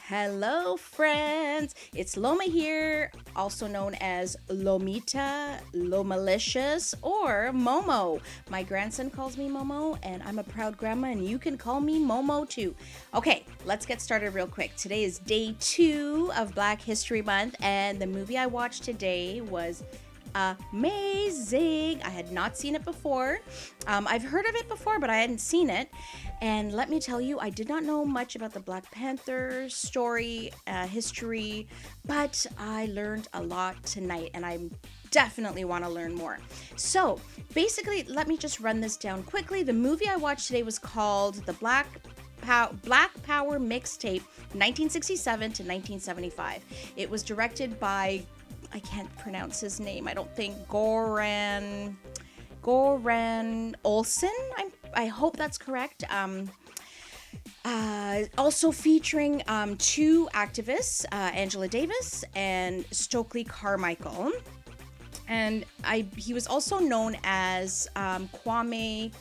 Hello, friends. It's Loma here, also known as Lomita, LomaLicious, or Momo. My grandson calls me Momo, and I'm a proud grandma, and you can call me Momo too. Okay, let's get started real quick. Today is day 2 of Black History Month, and the movie I watched today was amazing. I had not seen it before. I've heard of it before, but I hadn't seen it. And let me tell you, I did not know much about the Black Panther story, history, but I learned a lot tonight, and I definitely want to learn more. So basically, let me just run this down quickly. The movie I watched today was called the Black Power Mixtape, 1967 to 1975. It was directed by, I can't pronounce his name, I don't think, Goran Olsson. I hope that's correct. Also featuring two activists, Angela Davis and Stokely Carmichael. And he was also known as Kwame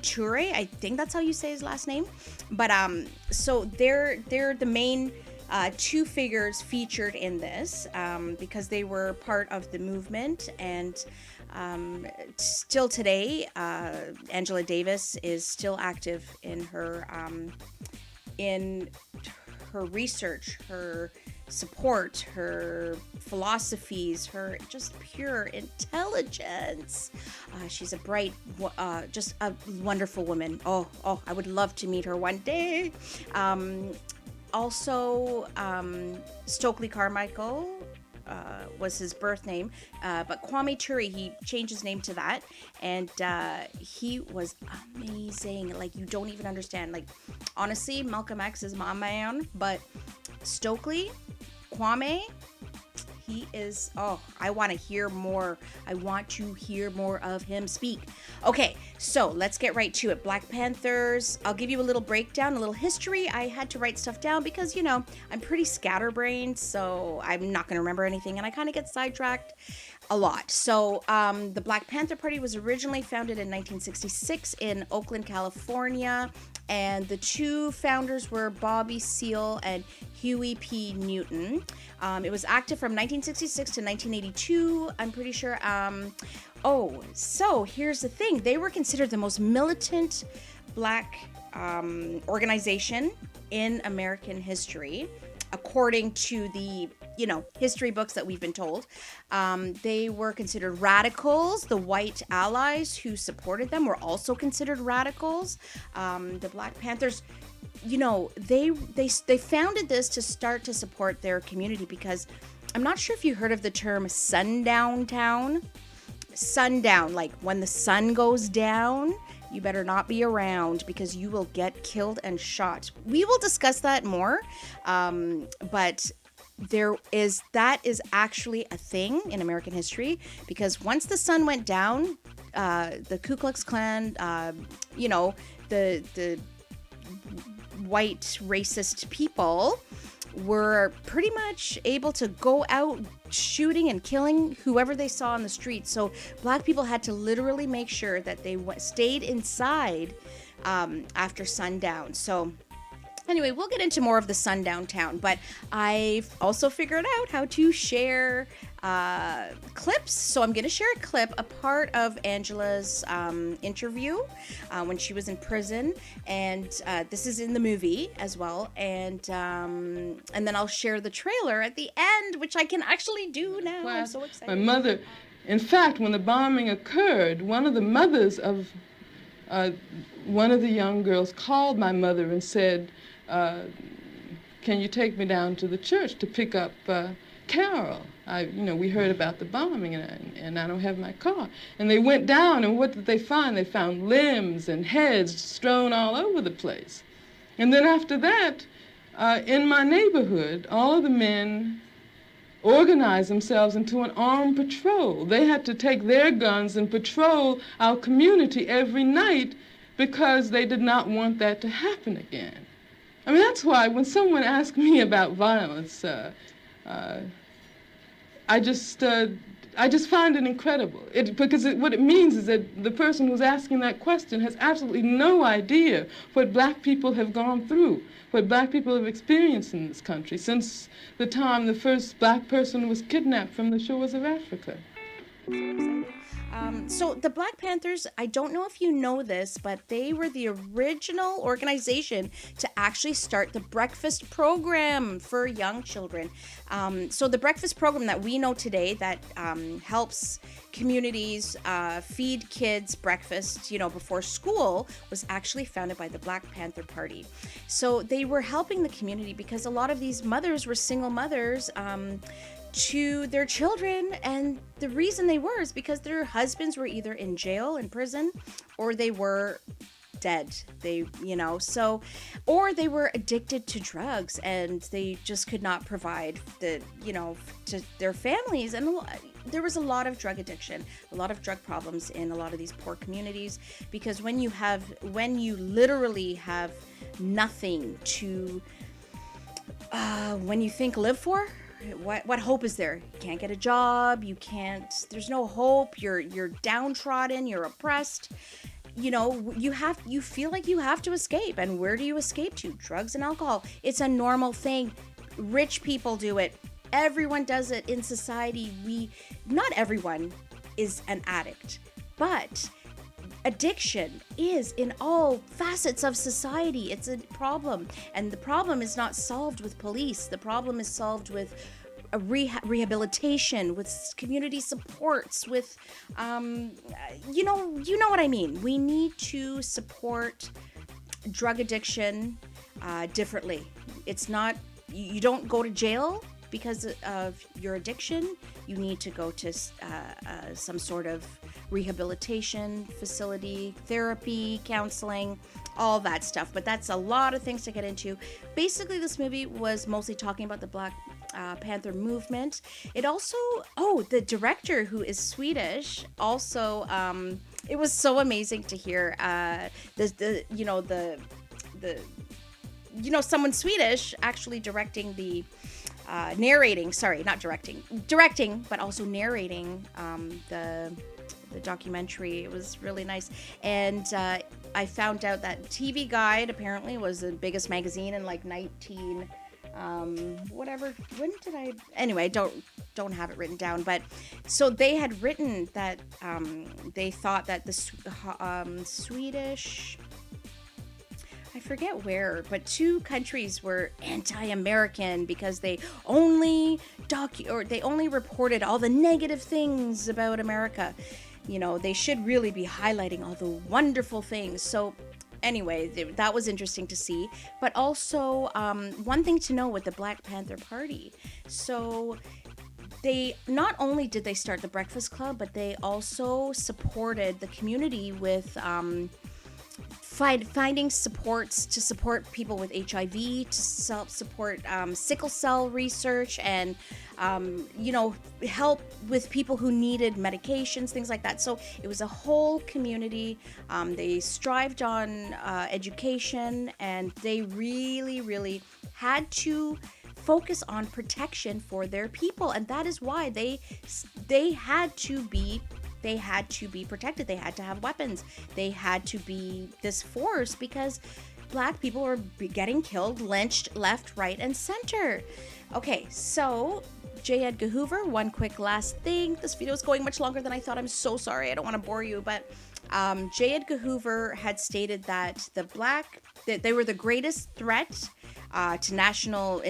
Ture. I think that's how you say his last name. But so they're the main two figures featured in this because they were part of the movement, and still today, Angela Davis is still active in her research, her support, her philosophies, her just pure intelligence. She's a bright, just a wonderful woman. Oh, I would love to meet her one day. Also, Stokely Carmichael was his birth name, but Kwame Ture, he changed his name to that, and he was amazing. Like, you don't even understand. Like, honestly, Malcolm X is my man, but Stokely, Kwame, he is, I want to hear more. I want to hear more of him speak. Okay, so let's get right to it. Black Panthers, I'll give you a little breakdown, a little history. I had to write stuff down because, I'm pretty scatterbrained, so I'm not going to remember anything, and I kind of get sidetracked a lot. So the Black Panther Party was originally founded in 1966 in Oakland, California, and the two founders were Bobby Seale and Huey P. Newton. It was active from 1966 to 1982, I'm pretty sure. So here's the thing. They were considered the most militant Black organization in American history, according to the history books that we've been told. They were considered radicals. The white allies who supported them were also considered radicals. The Black Panthers, they founded this to start to support their community, because I'm not sure if you heard of the term sundown town. Sundown, like when the sun goes down, you better not be around because you will get killed and shot. We will discuss that more, but that is actually a thing in American history, because once the sun went down, the Ku Klux Klan, the white racist people were pretty much able to go out shooting and killing whoever they saw on the street. So Black people had to literally make sure that they stayed inside after sundown. So anyway, we'll get into more of the sundown town, but I've also figured out how to share clips. So I'm going to share a clip, a part of Angela's interview when she was in prison, and this is in the movie as well. And then I'll share the trailer at the end, which I can actually do now. I'm so excited. My mother, in fact, when the bombing occurred, one of the mothers of one of the young girls called my mother and said, can you take me down to the church to pick up Carol? We heard about the bombing, and I don't have my car. And they went down, and what did they find? They found limbs and heads strewn all over the place. And then after that, in my neighborhood, all of the men organized themselves into an armed patrol. They had to take their guns and patrol our community every night because they did not want that to happen again. I mean, that's why when someone asks me about violence, I just, I just find it incredible. What it means is that the person who's asking that question has absolutely no idea what black people have gone through, what black people have experienced in this country since the time the first black person was kidnapped from the shores of Africa. So the Black Panthers, I don't know if you know this, but they were the original organization to actually start the breakfast program for young children. So the breakfast program that we know today that helps communities feed kids breakfast, before school, was actually founded by the Black Panther Party. So they were helping the community because a lot of these mothers were single mothers to their children, and the reason they were is because their husbands were either in jail, in prison, or they were dead. Or they were addicted to drugs and they just could not provide to their families. And there was a lot of drug addiction, a lot of drug problems in a lot of these poor communities, because when you literally have nothing to when you think live for, what hope is there? You can't get a job, there's no hope, you're downtrodden, you're oppressed. You feel like you have to escape. And where do you escape to? Drugs and alcohol. It's a normal thing. Rich people do it. Everyone does it in society. Not everyone is an addict, but addiction is in all facets of society. It's a problem, and the problem is not solved with police. The problem is solved with a rehabilitation, with community supports, with you know what I mean. We need to support drug addiction differently. It's not, you don't go to jail because of your addiction. You need to go to some sort of rehabilitation facility, therapy, counseling, all that stuff. But that's a lot of things to get into. Basically, this movie was mostly talking about the Black Panther movement. It also, the director, who is Swedish, also, it was so amazing to hear someone Swedish actually directing the directing, but also narrating the documentary. It was really nice. And I found out that TV Guide apparently was the biggest magazine in like 19 whatever. When did I? Anyway, I don't have it written down. But so they had written that they thought that the Swedish, I forget where, but two countries were anti-American because they only reported all the negative things about America. They should really be highlighting all the wonderful things. So anyway, that was interesting to see. But also, one thing to know with the Black Panther Party. So they not only did they start the Breakfast Club, but they also supported the community with finding supports to support people with HIV, to support sickle cell research, and help with people who needed medications, things like that. So it was a whole community. They strived on education, and they really, really had to focus on protection for their people, and that is why they had to be protected. They had to have weapons. They had to be this force because Black people were getting killed, lynched, left, right, and center. Okay, so J. Edgar Hoover, one quick last thing. This video is going much longer than I thought. I'm so sorry. I don't want to bore you, but J. Edgar Hoover had stated that that they were the greatest threat to national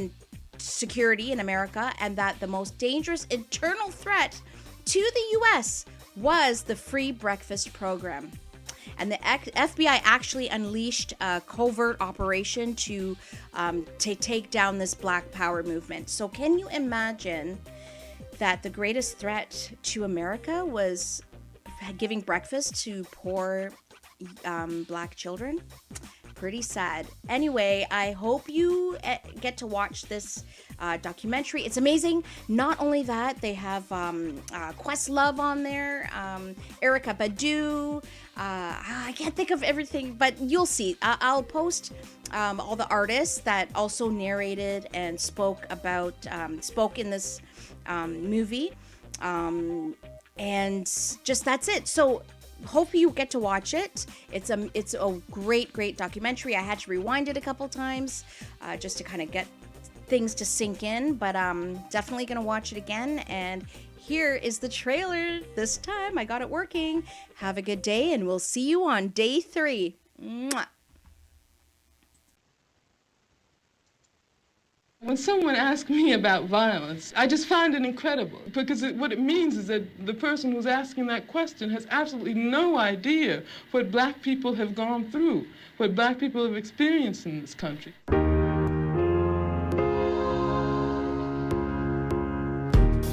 security in America, and that the most dangerous internal threat to the U.S. was the free breakfast program. And the FBI actually unleashed a covert operation to take down this Black Power movement. So can you imagine that the greatest threat to America was giving breakfast to poor Black children? Pretty sad. Anyway, I hope you get to watch this documentary. It's amazing. Not only that, they have Questlove on there, Erykah Badu. I can't think of everything, but you'll see. I'll post all the artists that also narrated and spoke in this movie. And just that's it. So hope you get to watch it. It's a great documentary. I had to rewind it a couple times just to kind of get things to sink in, but definitely gonna watch it again. And here is the trailer. This time I got it working. Have a good day, and we'll see you on day 3. Mwah. When someone asks me about violence, I just find it incredible, because what it means is that the person who's asking that question has absolutely no idea what black people have gone through, what black people have experienced in this country.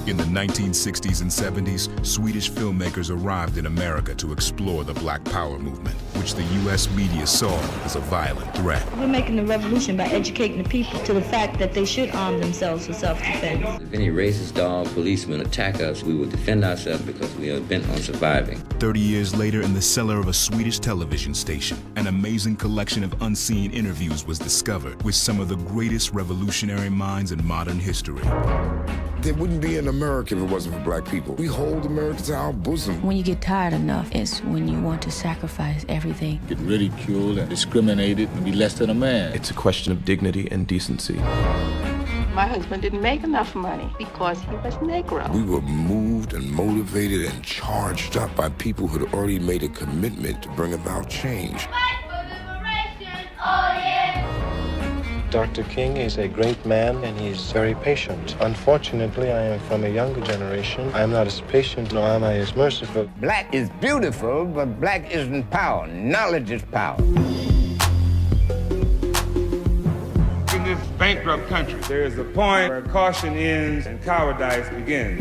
In the 1960s and 70s, Swedish filmmakers arrived in America to explore the Black Power movement, which the U.S. media saw as a violent threat. We're making a revolution by educating the people to the fact that they should arm themselves for self-defense. If any racist dog policemen attack us, we will defend ourselves because we are bent on surviving. 30 years later, in the cellar of a Swedish television station, an amazing collection of unseen interviews was discovered with some of the greatest revolutionary minds in modern history. There wouldn't be an America if it wasn't for black people. We hold America to our bosom. When you get tired enough, it's when you want to sacrifice everything. Get ridiculed and discriminated and be less than a man. It's a question of dignity and decency. My husband didn't make enough money because he was Negro. We were moved and motivated and charged up by people who had already made a commitment to bring about change. Fight for liberation, oh yeah! Dr. King is a great man and he's very patient. Unfortunately, I am from a younger generation. I am not as patient, nor am I as merciful. Black is beautiful, but black isn't power. Knowledge is power. In this bankrupt country, there is a point where caution ends and cowardice begins.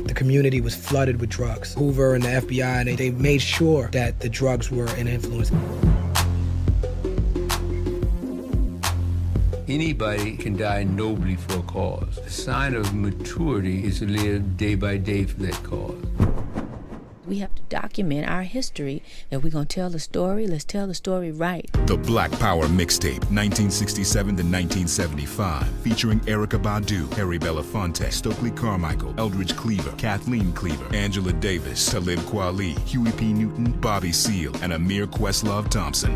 The community was flooded with drugs. Hoover and the FBI, they made sure that the drugs were an influence. Anybody can die nobly for a cause. The sign of maturity is to live day by day for that cause. We have to document our history. If we're going to tell the story, let's tell the story right. The Black Power Mixtape, 1967 to 1975, featuring Erykah Badu, Harry Belafonte, Stokely Carmichael, Eldridge Cleaver, Kathleen Cleaver, Angela Davis, Talib Kweli, Huey P. Newton, Bobby Seale, and Amir Questlove Thompson.